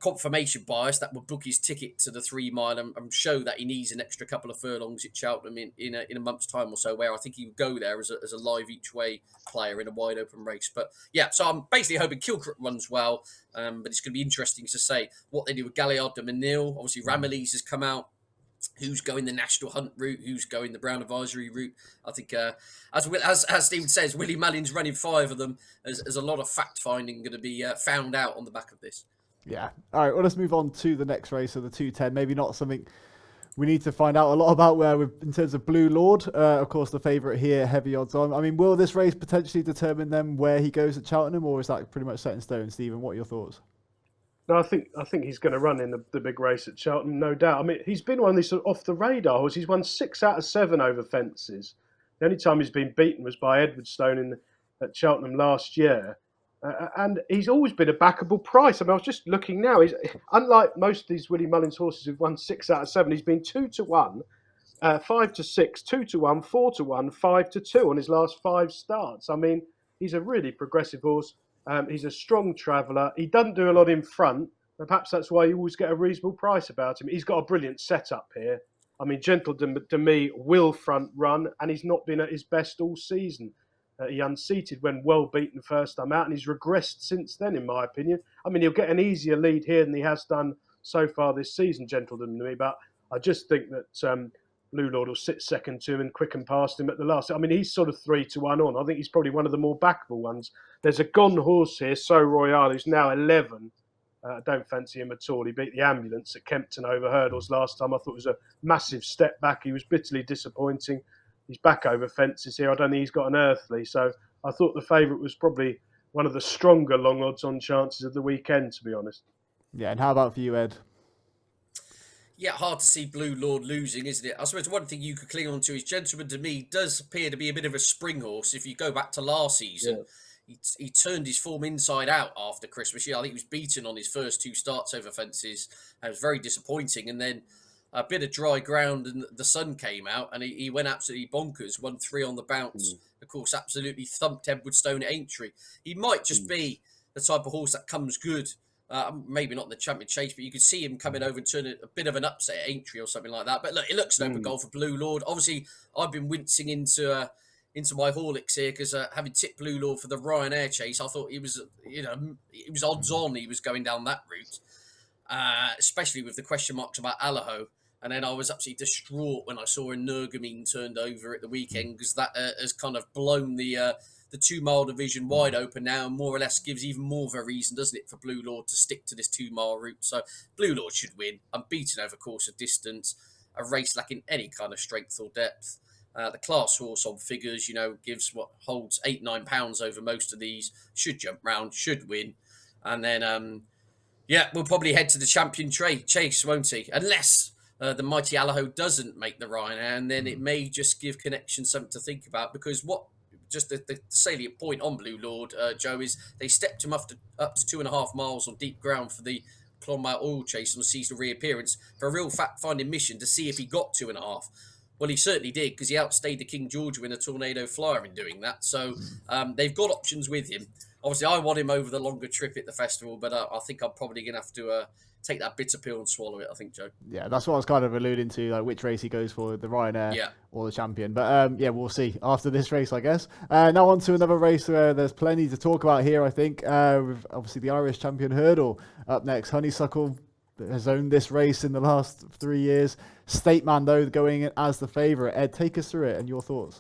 confirmation bias that would book his ticket to the 3 mile and show that he needs an extra couple of furlongs at Cheltenham in a month's time or so, where I think he would go there as a live each way player in a wide open race. But yeah, so I'm basically hoping Kilcrook runs well, but it's going to be interesting to say what they do with Galliard de Menil. Obviously, Ramillies has come out. Who's going the National Hunt route? Who's going the Brown Advisory route? I think, as Stephen says, Willie Mullins running 5 of them. There's a lot of fact finding going to be found out on the back of this.
Yeah. All right. Well, let's move on to the next race, so the 210. Maybe not something we need to find out a lot about in terms of Blue Lord. Of course, the favourite here, heavy odds on. I mean, will this race potentially determine then where he goes at Cheltenham, or is that pretty much set in stone? Stephen, what are your thoughts?
No, I think he's going to run in the big race at Cheltenham, no doubt. I mean, he's been one of these sort of off the radar horses. He's won 6 out of 7 over fences. The only time he's been beaten was by Edwardstone at Cheltenham last year. And he's always been a backable price. I mean, I was just looking now. He's, unlike most of these Willie Mullins horses who've won 6 out of 7, he's been 2-1, 5-6, 2-1, 4-1, 5-2 on his last 5 starts. I mean, he's a really progressive horse. He's a strong traveller. He doesn't do a lot in front. And perhaps that's why you always get a reasonable price about him. He's got a brilliant setup here. I mean, Gentle de Me will front run, and he's not been at his best all season. He unseated when well beaten first time out, and he's regressed since then, in my opinion. I mean, he'll get an easier lead here than he has done so far this season, Gentle de Me, but I just think that Blue Lord will sit second to him and quicken past him at the last. I mean, he's sort of 3-1 on. I think he's probably one of the more backable ones. There's a gone horse here, So Royale, who's now 11. I don't fancy him at all. He beat the Ambulance at Kempton over hurdles last time. I thought it was a massive step back. He was bitterly disappointing. He's back over fences here. I don't think he's got an earthly. So I thought the favourite was probably one of the stronger long odds on chances of the weekend, to be honest.
Yeah, and how about for you, Ed?
Yeah, hard to see Blue Lord losing, isn't it? I suppose one thing you could cling on to is Gentleman to me does appear to be a bit of a spring horse. If you go back to last season,
Yeah.
he turned his form inside out after Christmas. Yeah, I think he was beaten on his first two starts over fences. It was very disappointing. And then a bit of dry ground and the sun came out and he went absolutely bonkers, won 3 on the bounce. Of course, absolutely thumped Edwardstone at Aintree. He might just be the type of horse that comes good. Maybe not in the champion chase, but you could see him coming over and turn a bit of an upset at Aintree or something like that. But look, it looks an open goal for Blue Lord. Obviously, I've been wincing into my Horlicks here because having tipped Blue Lord for the Ryanair chase, I thought he was, it was odds on he was going down that route, especially with the question marks about Allaho. And then I was absolutely distraught when I saw a Nergamine turned over at the weekend because that has kind of blown the 2 mile division wide open now and more or less gives even more of a reason, doesn't it, for Blue Lord to stick to this 2 mile route. So Blue Lord should win. I'm beaten over course of distance, a race lacking any kind of strength or depth. The class horse on figures, gives what holds 8-9 pounds over most of these, should jump round, should win. And then, we'll probably head to the champion chase, won't he? Unless the mighty Allaho doesn't make the Ryanair, and then it may just give Connection something to think about because just the salient point on Blue Lord, Joe, is they stepped him up to 2.5 miles on deep ground for the Clonmel Oil Chase on seasonal reappearance for a real fact-finding mission to see if he got 2.5. Well, he certainly did because he outstayed the King George winner Tornado Flyer in doing that. So they've got options with him. Obviously, I want him over the longer trip at the festival, but I think I'm probably going to have to take that bitter pill and swallow it, I think, Joe.
Yeah, that's what I was kind of alluding to, like which race he goes for, the Ryanair or the Champion. But we'll see after this race, I guess. Now on to another race where there's plenty to talk about here, I think. With obviously the Irish Champion Hurdle up next. Honeysuckle has owned this race in the last 3 years. State Man, though, going as the favourite. Ed, take us through it and your thoughts.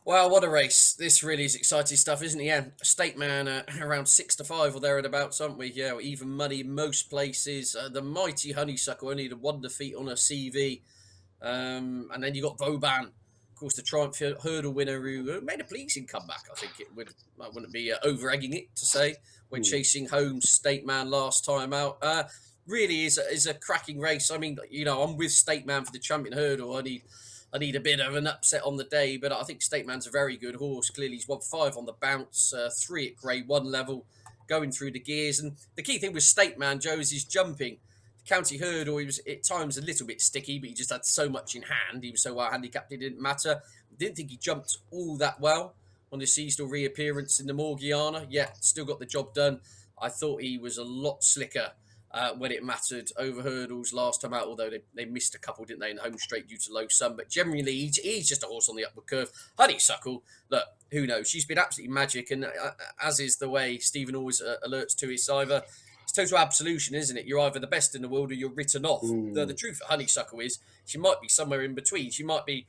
Wow, what a race. This really is exciting stuff, isn't it? Yeah, State Man around 6-5 or thereabouts, aren't we? Yeah, even money in most places. The mighty Honeysuckle only had 1 defeat on a CV. And then you got Vauban, of course, the Triumph Hurdle winner who made a pleasing comeback. I think I wouldn't be over-egging it to say, when chasing home State Man last time out. Really is a cracking race. I mean, I'm with State Man for the Champion Hurdle. I need a bit of an upset on the day, but I think State Man's a very good horse. Clearly, he's won 5 on the bounce, 3 at Grade 1 level, going through the gears. And the key thing with State Man, Joe, is his jumping. The County Hurdle, he was at times a little bit sticky, but he just had so much in hand. He was so well handicapped, it didn't matter. Didn't think he jumped all that well on the seasonal reappearance in the Morgiana, yet still got the job done. I thought he was a lot slicker when it mattered over hurdles last time out, although they missed a couple, didn't they, in the home straight due to low sun. But generally, he's just a horse on the upward curve. Honeysuckle, look, who knows? She's been absolutely magic, and as is the way Stephen always alerts to, it's total absolution, isn't it? You're either the best in the world or you're written off. The truth of Honeysuckle is she might be somewhere in between. She might be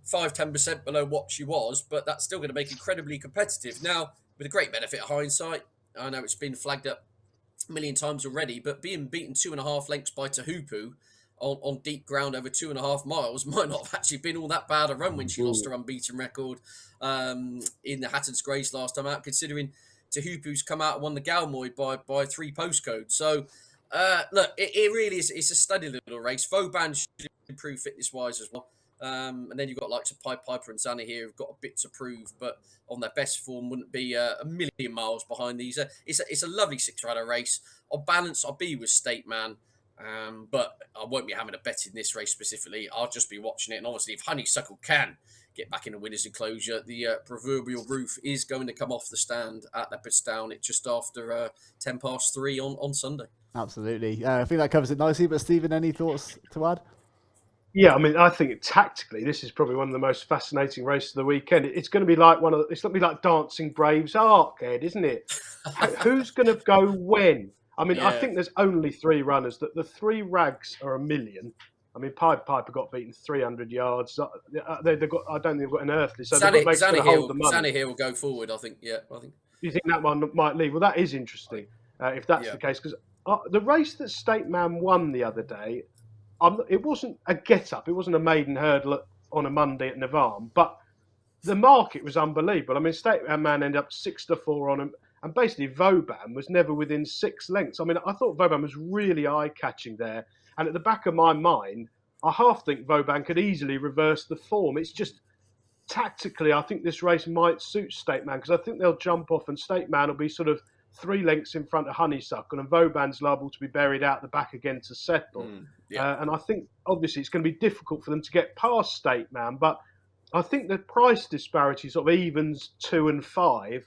5-10% below what she was, but that's still going to make it incredibly competitive. Now, with a great benefit of hindsight, I know it's been flagged up a million times already, but being beaten 2.5 lengths by Tahupu on deep ground over 2.5 miles might not have actually been all that bad a run when she lost her unbeaten record in the Hatton's Grace last time out, considering Tahupu's come out and won the Galmoy by 3 postcodes. So, look, it really is. It's a stunning little race. Vauban should improve fitness-wise as well. And then you've got likes of Pied Piper and Zanna here who've got a bit to prove, but on their best form wouldn't be a million miles behind these. It's a lovely 6-rider race. On balance, I'll be with State Man, but I won't be having a bet in this race specifically. I'll just be watching it. And obviously, if Honeysuckle can get back in the winner's enclosure, the proverbial roof is going to come off the stand at Leopardstown at just after 3:10 on Sunday.
Absolutely. I think that covers it nicely. But Stephen, any thoughts to add?
Yeah, I mean, I think tactically, this is probably one of the most fascinating races of the weekend. It's going to be like it's going to be like Dancing Braves Arc, Ed, isn't it? Who's going to go when? I mean, I think there's only 3 runners. That the 3 rags are 1 million. I mean, Pied Piper got beaten 300 yards. They've got. I don't think they've got an earthly. So
Zanna here will go forward. I think. Yeah, I think.
You think that one might leave? Well, that is interesting if that's the case, because the race that State Man won the other day. It wasn't a get-up. It wasn't a maiden hurdle on a Monday at Navarre, but the market was unbelievable. I mean, State Man ended up 6-4 on him, And basically, Vauban was never within 6 lengths. I mean, I thought Vauban was really eye-catching there. And at the back of my mind, I half think Vauban could easily reverse the form. It's just tactically, I think this race might suit State Man because I think they'll jump off and State Man will be sort of 3 lengths in front of Honeysuckle and Vauban's liable to be buried out the back again to settle. And I think obviously it's going to be difficult for them to get past State Man, but I think the price disparity sort of evens 2 and 5,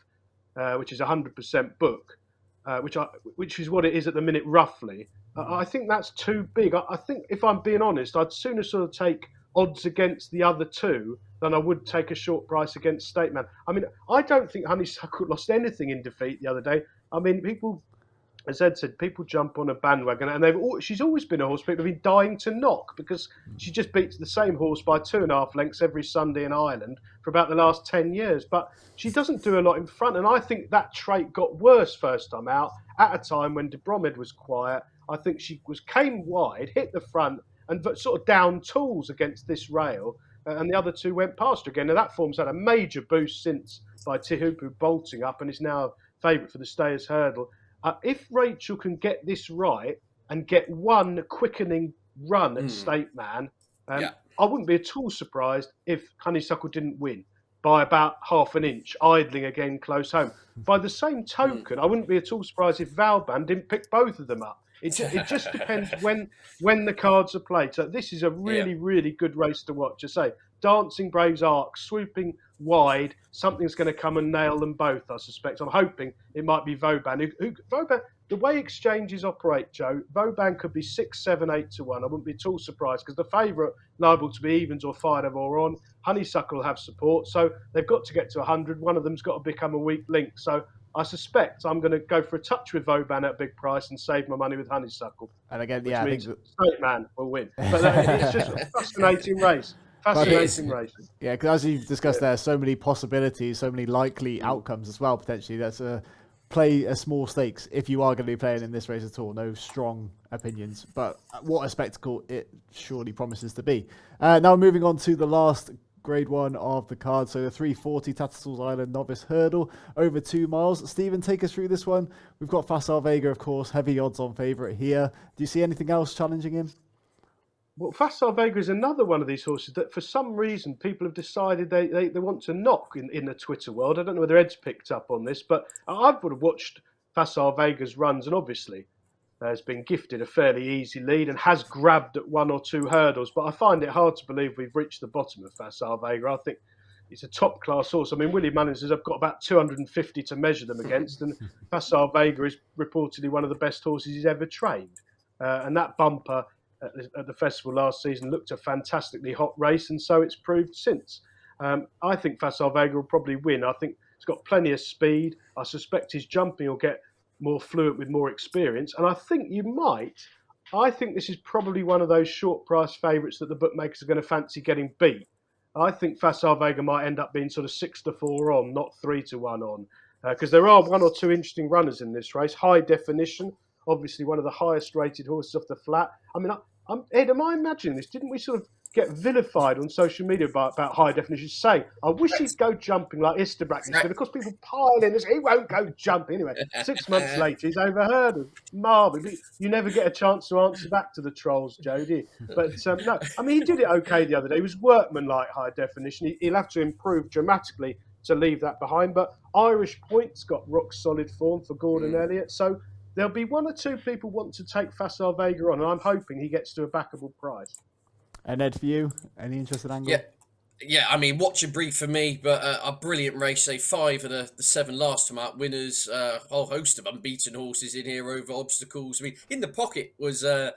which is 100% book, which is what it is at the minute roughly. I think that's too big. I think if I'm being honest, I'd sooner sort of take odds against the other two than I would take a short price against State Man. I mean, I don't think Honeysuckle lost anything in defeat the other day. I mean, people, as Ed said, people jump on a bandwagon, and she's always been a horse people have been dying to knock because she just beats the same horse by 2.5 lengths every Sunday in Ireland for about the last 10 years. But she doesn't do a lot in front, and I think that trait got worse first time out at a time when De Bromhead was quiet. I think she came wide, hit the front, and sort of down tools against this rail, and the other two went past her again. Now that form's had a major boost since by Tehupu bolting up and is now favourite for the Stayers Hurdle. If Rachel can get this right and get one quickening run at State Man, I wouldn't be at all surprised if Honeysuckle didn't win by about half an inch, idling again close home. By the same token, I wouldn't be at all surprised if Vauban didn't pick both of them up. It just depends when the cards are played. So this is a really, really good race to watch. I say, Dancing Braves Arc, swooping wide. Something's going to come and nail them both, I suspect. I'm hoping it might be Vauban. Vauban, the way exchanges operate, Joe, Vauban could be 6, 7, 8 to 1. I wouldn't be at all surprised because the favourite liable to be evens or 5 or on. Honeysuckle will have support. So they've got to get to 100. One of them's got to become a weak link. So I suspect I'm going to go for a touch with Vauban at a big price and save my money with Honeysuckle.
And again,
I think State Man will win. But it's just a fascinating race. Fascinating race.
Yeah, because as you've discussed there, so many possibilities, so many likely outcomes as well, potentially. That's play a small stakes if you are going to be playing in this race at all. No strong opinions, but what a spectacle it surely promises to be. Now moving on to the last Grade 1 of the card, so the 340 Tattersalls Island Novice Hurdle over 2 miles. Stephen, take us through this one. We've got Facile Vega, of course, heavy odds on favourite here. Do you see anything else challenging him?
Well, Facile Vega is another one of these horses that for some reason people have decided they want to knock in the Twitter world. I don't know whether Ed's picked up on this, but I would have watched Facile Vega's runs and obviously has been gifted a fairly easy lead and has grabbed at 1 or 2 hurdles. But I find it hard to believe we've reached the bottom of Facile Vega. I think it's a top-class horse. I mean, Willie Mullins says I've got about 250 to measure them against, and Facile Vega is reportedly one of the best horses he's ever trained. And that bumper at the festival last season looked a fantastically hot race, and so it's proved since. I think Facile Vega will probably win. I think he's got plenty of speed. I suspect his jumping will get more fluent with more experience. And I think I think this is probably one of those short price favourites that the bookmakers are going to fancy getting beat. I think Facile Vega might end up being sort of 6 to 4 on, not 3 to 1 on. Because there are 1 or 2 interesting runners in this race. High Definition, obviously one of the highest rated horses off the flat. I mean, Ed, am I imagining this? Didn't we sort of get vilified on social media about High Definition? Say, I wish he'd go jumping like Isterbrack. But of course, people pile in and say, he won't go jumping. Anyway, 6 months later, he's overheard of Marvin. You never get a chance to answer back to the trolls, Joe, do you? But no, I mean, he did it okay the other day. He was workmanlike High Definition. He'll have to improve dramatically to leave that behind. But Irish Point's got rock solid form for Gordon Elliott. So there'll be 1 or 2 people want to take Facile Vega on, and I'm hoping he gets to a backable price.
And Ed, for you, any interested angle?
Yeah. I mean, watch and brief for me, but a brilliant race. Say 5 of the 7 last time out winners. A whole host of unbeaten horses in here over obstacles. I mean, in the pocket was a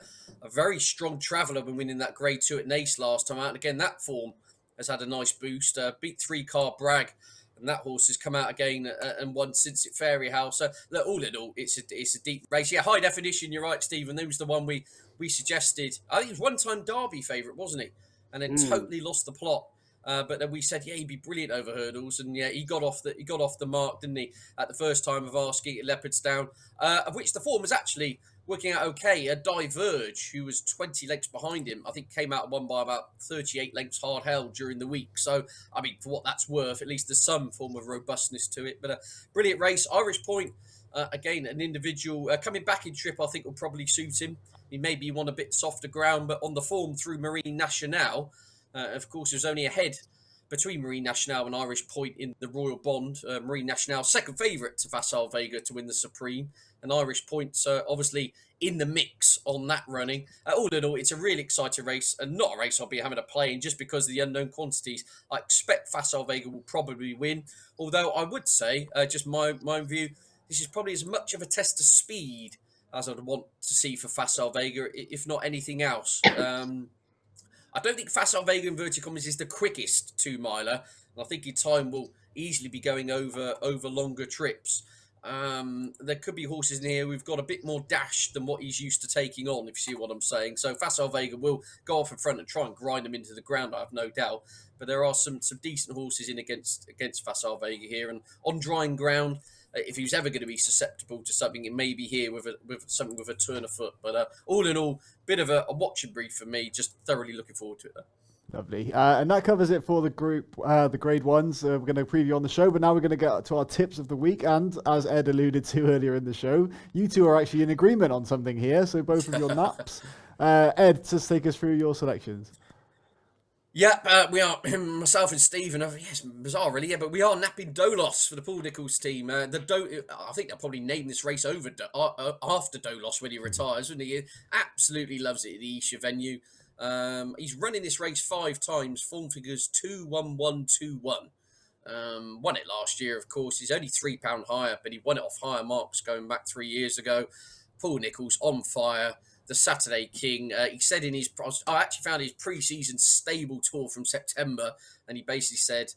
very strong traveller when winning that Grade 2 at Naas last time out. And again, that form has had a nice boost. Beat 3-Car Bragg. And that horse has come out again and won since at Fairy House. So, look, all in all, it's a deep race. Yeah, High Definition, you're right, Stephen. That was the one we suggested. I think it was one-time Derby favourite, wasn't he? And then totally lost the plot. But then we said, yeah, he'd be brilliant over hurdles. And, yeah, he got off the mark, didn't he, at the first time of asking at Leopardstown, of which the form has actually working out okay. Diverge, who was 20 lengths behind him, I think came out and won by about 38 lengths hard held during the week. So, I mean, for what that's worth, at least there's some form of robustness to it. But a brilliant race. Irish Point, again, an individual coming back in trip, I think will probably suit him. He maybe want a bit softer ground, but on the form through Marine Nationale, of course, there's only a head between Marine Nationale and Irish Point in the Royal Bond. Marine Nationale, second favourite to Vassal Vega to win the Supreme. And Irish Point's obviously in the mix on that running. All in all, it's a really exciting race and not a race I'll be having to play in just because of the unknown quantities. I expect Vassal Vega will probably win. Although I would say, just my own view, this is probably as much of a test of speed as I'd want to see for Vassal Vega, if not anything else. I don't think Vassal Vega inverted commas is the quickest 2-miler. And I think your time will easily be going over longer trips. There could be horses in here who've got a bit more dash than what he's used to taking on, if you see what I'm saying. So Vassal Vega will go off in front and try and grind him into the ground, I have no doubt. But there are some decent horses in against Vassal Vega here. And on drying ground, if he was ever going to be susceptible to something, it may be here with something with a turn of foot. But all in all, bit of a watching brief for me. Just thoroughly looking forward to it, though.
Lovely. And that covers it for the group, the grade ones. We're going to preview on the show, but now we're going to get to our tips of the week. And as Ed alluded to earlier in the show, you two are actually in agreement on something here. So both of your naps. Ed, just take us through your selections.
Yeah, we are, myself and Stephen, yes, bizarre really, yeah, but we are napping Dolos for the Paul Nicholls team. I think they'll probably name this race over after Dolos when he retires, wouldn't he? He absolutely loves it at the Esher venue. He's running this race 5 times, form figures 2-1-1-2-1. Won it last year, of course. He's only £3 higher, but he won it off higher marks going back 3 years ago. Paul Nicholls on fire. The Saturday King. He said in his... I actually found his pre-season stable tour from September, and he basically said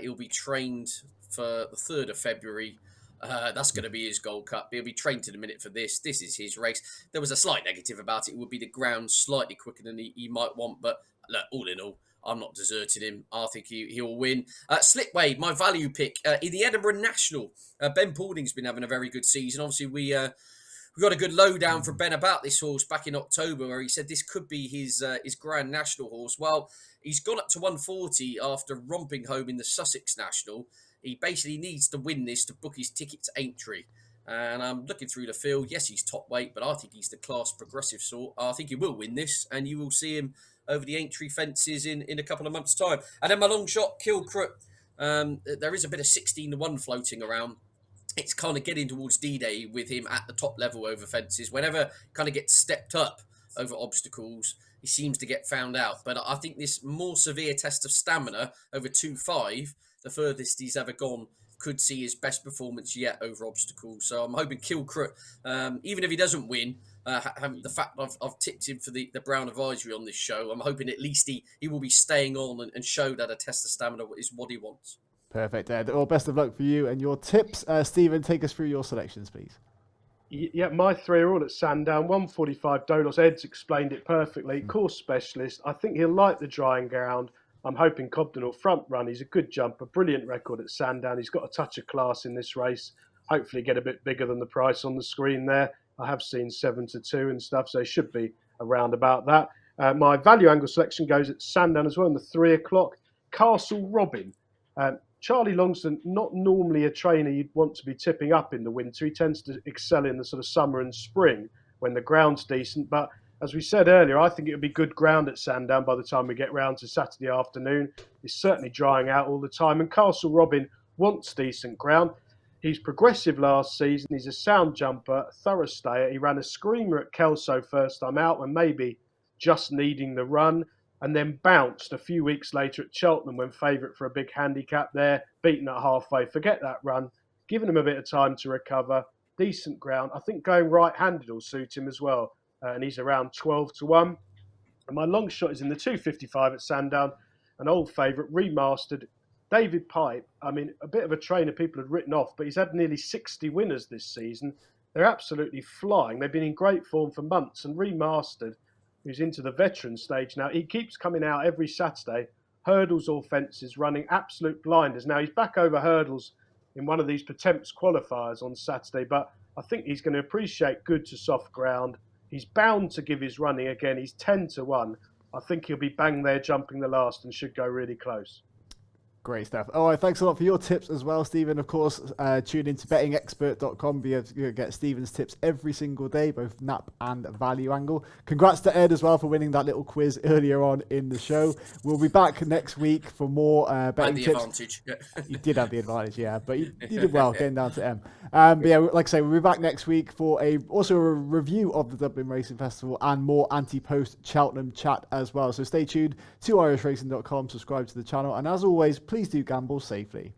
he'll be trained for the 3rd of February. That's going to be his Gold Cup. He'll be trained to the minute for this. This is his race. There was a slight negative about it. It would be the ground slightly quicker than he might want, but look, all in all, I'm not deserting him. I think he'll win. Slipway, my value pick. In the Edinburgh National, Ben Paulding's been having a very good season. Obviously, we got a good lowdown from Ben about this horse back in October, where he said this could be his Grand National horse. Well, he's gone up to 140 after romping home in the Sussex National. He basically needs to win this to book his ticket to Aintree. And I'm looking through the field. Yes, he's top weight, but I think he's the class progressive sort. I think he will win this, and you will see him over the Aintree fences in a couple of months' time. And then my long shot, Kilcrook. There is a bit of 16-1 floating around. It's kind of getting towards D-Day with him at the top level over fences. Whenever kind of gets stepped up over obstacles, he seems to get found out. But I think this more severe test of stamina over 2.5, the furthest he's ever gone, could see his best performance yet over obstacles. So I'm hoping Kilcrook, even if he doesn't win, the fact I've tipped him for the Brown Advisory on this show, I'm hoping at least he will be staying on and show that a test of stamina is what he wants.
Perfect, Ed. Well, best of luck for you and your tips. Stephen, take us through your selections, please.
Yeah, my 3 are all at Sandown. 145 Dolos. Ed's explained it perfectly. Course specialist. I think he'll like the drying ground. I'm hoping Cobden will front run. He's a good jumper, brilliant record at Sandown. He's got a touch of class in this race. Hopefully get a bit bigger than the price on the screen there. I have seen 7-2 and stuff, so he should be around about that. My value angle selection goes at Sandown as well in the 3 o'clock. Castle Robin. Charlie Longston, not normally a trainer you'd want to be tipping up in the winter. He tends to excel in the sort of summer and spring when the ground's decent. But as we said earlier, I think it would be good ground at Sandown by the time we get round to Saturday afternoon. It's certainly drying out all the time. And Castle Robin wants decent ground. He's progressive last season. He's a sound jumper, a thorough stayer. He ran a screamer at Kelso first time out when maybe just needing the run, and then bounced a few weeks later at Cheltenham when favourite for a big handicap there, beaten at halfway. Forget that run, giving him a bit of time to recover, decent ground. I think going right-handed will suit him as well, and he's around 12-1. And my long shot is in the 255 at Sandown, an old favourite, remastered, David Pipe. I mean, a bit of a trainer people had written off, but he's had nearly 60 winners this season. They're absolutely flying. They've been in great form for months, and remastered, who's into the veteran stage now, he keeps coming out every Saturday, hurdles or fences, running absolute blinders. Now, he's back over hurdles in one of these Pertemps qualifiers on Saturday, but I think he's going to appreciate good to soft ground. He's bound to give his running again. He's 10-1. I think he'll be bang there jumping the last and should go really close.
Great stuff. All right, thanks a lot for your tips as well, Stephen. Of course, tune into bettingexpert.com. You get Stephen's tips every single day, both NAP and value angle. Congrats to Ed as well for winning that little quiz earlier on in the show. We'll be back next week for more betting
the
tips.
Advantage.
You did have the advantage, yeah, but you did well getting down to M. But yeah, like I say, we'll be back next week for also a review of the Dublin Racing Festival and more anti-post Cheltenham chat as well. So stay tuned to irishracing.com, subscribe to the channel, and as always, please do gamble safely.